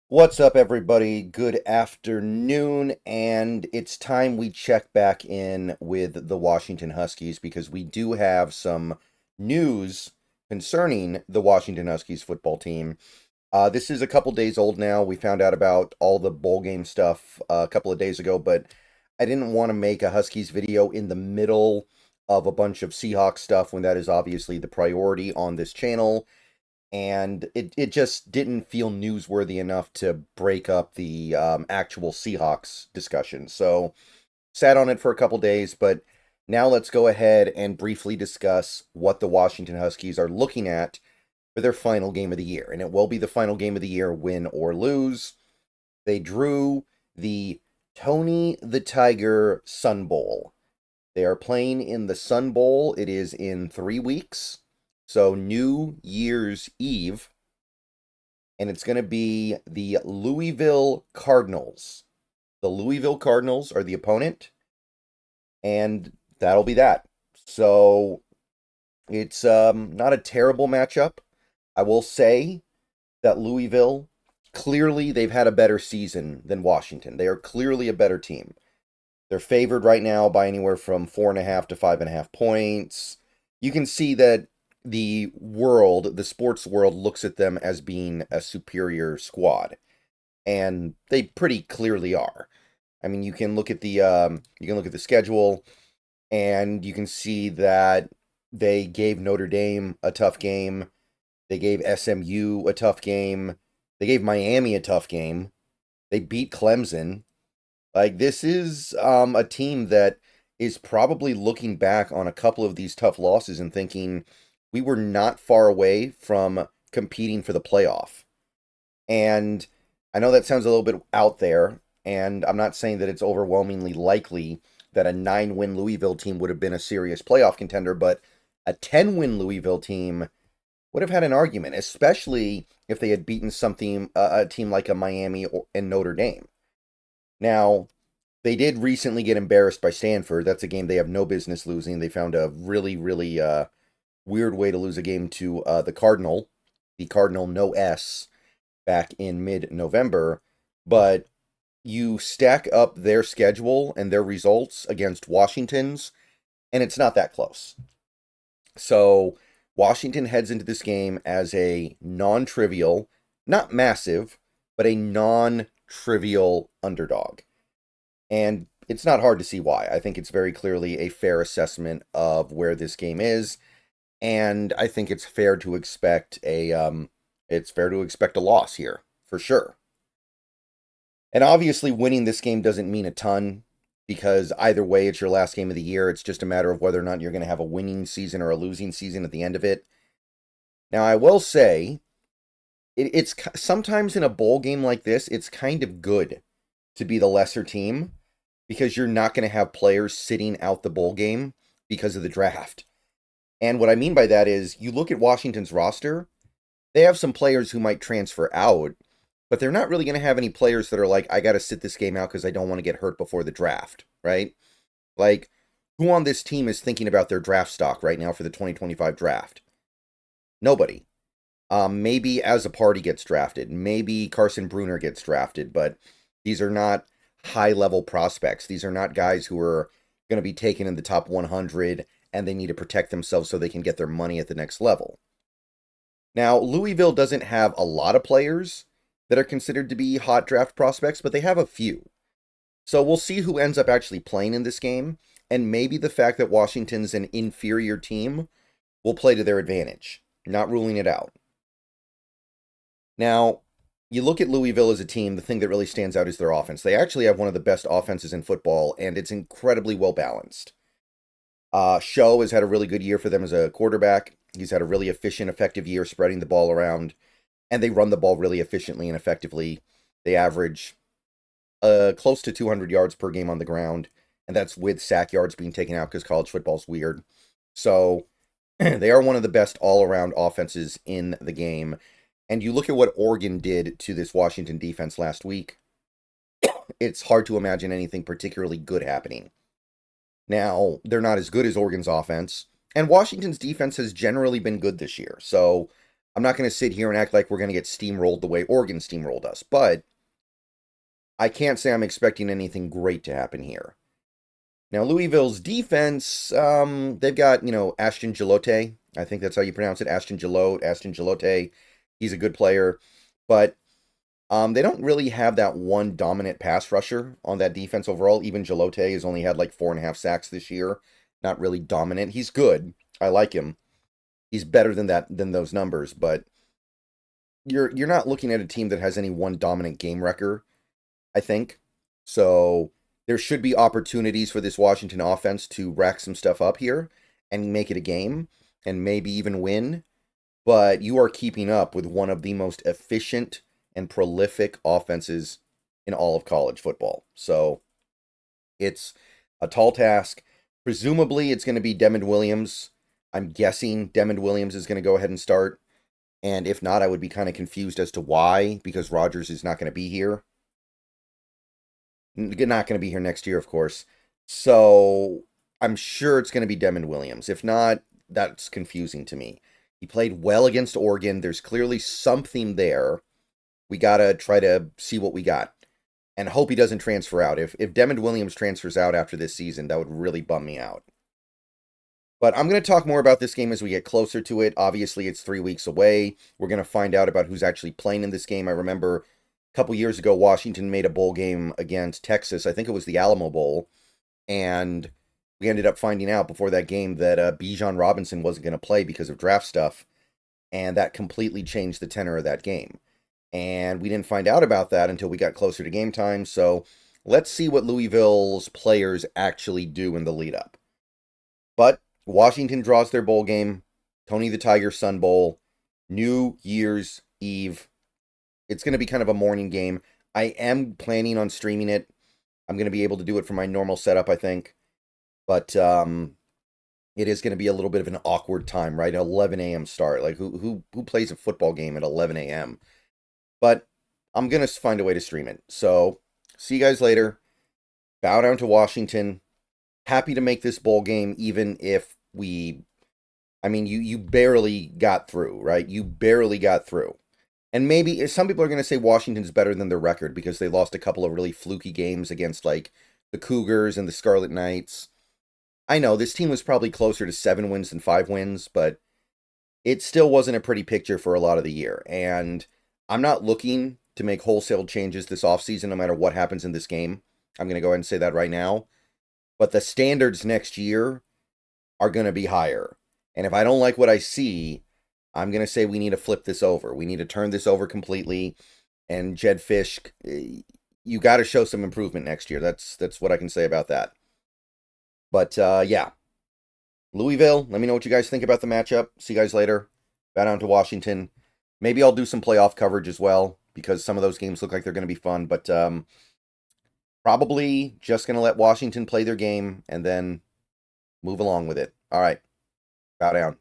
What's up, everybody? Good afternoon, and it's time we check back in with the Washington Huskies because we do have some news concerning the Washington Huskies football team. This is a couple days old now. We found out about all the bowl game stuff a couple of days ago, but I didn't want to make a Huskies video in the middle of a bunch of Seahawks stuff when that is obviously the priority on this channel, and it just didn't feel newsworthy enough to break up the actual Seahawks discussion. So sat on it for a couple days, but now let's go ahead and briefly discuss what the Washington Huskies are looking at for their final game of the year. And it will be the final game of the year, win or lose. They drew the Tony the Tiger Sun Bowl. They are playing in the Sun Bowl. It is in 3 weeks. So New Year's Eve, and it's going to be the Louisville Cardinals. The Louisville Cardinals are the opponent, and that'll be that. So it's not a terrible matchup. I will say that Louisville, clearly they've had a better season than Washington. They are clearly a better team. They're favored right now by anywhere from 4.5 to 5.5 points. You can see that the sports world, looks at them as being a superior squad, and they pretty clearly are. I mean, you can look at the schedule, and you can see that they gave Notre Dame a tough game. They gave SMU a tough game. They gave Miami a tough game. They beat Clemson. Like, this is a team that is probably looking back on a couple of these tough losses and thinking, we were not far away from competing for the playoff. And I know that sounds a little bit out there, and I'm not saying that it's overwhelmingly likely that a 9-win Louisville team would have been a serious playoff contender, but a 10-win Louisville team would have had an argument, especially if they had beaten a team like a Miami and Notre Dame. Now, they did recently get embarrassed by Stanford. That's a game they have no business losing. They found a really, really weird way to lose a game to the Cardinal no S, back in mid-November. But you stack up their schedule and their results against Washington's, and it's not that close. So Washington heads into this game as a non-trivial, not massive, but a non-trivial underdog. And it's not hard to see why. I think it's very clearly a fair assessment of where this game is, and I think it's fair to expect a loss here for sure. And obviously, winning this game doesn't mean a ton because either way, it's your last game of the year. It's just a matter of whether or not you're going to have a winning season or a losing season at the end of it. Now, I will say, it's sometimes in a bowl game like this, it's kind of good to be the lesser team because you're not going to have players sitting out the bowl game because of the draft. And what I mean by that is, you look at Washington's roster, they have some players who might transfer out, but they're not really going to have any players that are like, I got to sit this game out because I don't want to get hurt before the draft, right? Like, who on this team is thinking about their draft stock right now for the 2025 draft? Nobody. Maybe As a Party gets drafted. Maybe Carson Bruner gets drafted, but these are not high-level prospects. These are not guys who are going to be taken in the top 100 and they need to protect themselves so they can get their money at the next level. Now, Louisville doesn't have a lot of players that are considered to be hot draft prospects, but they have a few. So we'll see who ends up actually playing in this game, and maybe the fact that Washington's an inferior team will play to their advantage, not ruling it out. Now, you look at Louisville as a team, the thing that really stands out is their offense. They actually have one of the best offenses in football, and it's incredibly well balanced. Show has had a really good year for them as a quarterback. He's had a really efficient, effective year spreading the ball around, and they run the ball really efficiently and effectively. They average close to 200 yards per game on the ground, and that's with sack yards being taken out because college football's weird. So they are one of the best all-around offenses in the game. And you look at what Oregon did to this Washington defense last week, it's hard to imagine anything particularly good happening. Now, they're not as good as Oregon's offense, and Washington's defense has generally been good this year. So I'm not going to sit here and act like we're going to get steamrolled the way Oregon steamrolled us, but I can't say I'm expecting anything great to happen here. Now, Louisville's defense, they've got, Ashton Gillotte. I think that's how you pronounce it, Ashton Gillotte. He's a good player, but they don't really have that one dominant pass rusher on that defense overall. Even Gillotte has only had like 4.5 sacks this year. Not really dominant. He's good. I like him. He's better than those numbers, but you're not looking at a team that has any one dominant game record, I think. So there should be opportunities for this Washington offense to rack some stuff up here and make it a game and maybe even win. But you are keeping up with one of the most efficient and prolific offenses in all of college football. So it's a tall task. Presumably, it's going to be Devin Williams. I'm guessing Devin Williams is going to go ahead and start. And if not, I would be kind of confused as to why, because Rodgers is not going to be here. Not going to be here next year, of course. So I'm sure it's going to be Devin Williams. If not, that's confusing to me. He played well against Oregon. There's clearly something there. We got to try to see what we got. And hope he doesn't transfer out. If Devin Williams transfers out after this season, that would really bum me out. But I'm going to talk more about this game as we get closer to it. Obviously, it's 3 weeks away. We're going to find out about who's actually playing in this game. I remember a couple years ago, Washington made a bowl game against Texas. I think it was the Alamo Bowl. And we ended up finding out before that game that Bijan Robinson wasn't going to play because of draft stuff. And that completely changed the tenor of that game. And we didn't find out about that until we got closer to game time. So let's see what Louisville's players actually do in the lead up. But Washington draws their bowl game, Tony the Tiger Sun Bowl, New Year's Eve. It's going to be kind of a morning game. I am planning on streaming it. I'm going to be able to do it from my normal setup, I think. But it is going to be a little bit of an awkward time, right? 11 a.m. start. Like, who plays a football game at 11 a.m.? But I'm going to find a way to stream it. So, see you guys later. Bow down to Washington. Happy to make this bowl game, even if you barely got through, right? You barely got through. And maybe some people are going to say Washington's better than their record because they lost a couple of really fluky games against, like, the Cougars and the Scarlet Knights. I know this team was probably closer to 7 wins than 5 wins, but it still wasn't a pretty picture for a lot of the year. And I'm not looking to make wholesale changes this offseason no matter what happens in this game. I'm going to go ahead and say that right now. But the standards next year are going to be higher. And if I don't like what I see, I'm going to say we need to flip this over. We need to turn this over completely. And Jedd Fisch, you got to show some improvement next year. That's what I can say about that. But, yeah. Louisville, let me know what you guys think about the matchup. See you guys later. Bow down to Washington. Maybe I'll do some playoff coverage as well, because some of those games look like they're going to be fun. But probably just going to let Washington play their game and then move along with it. All right. Bow down.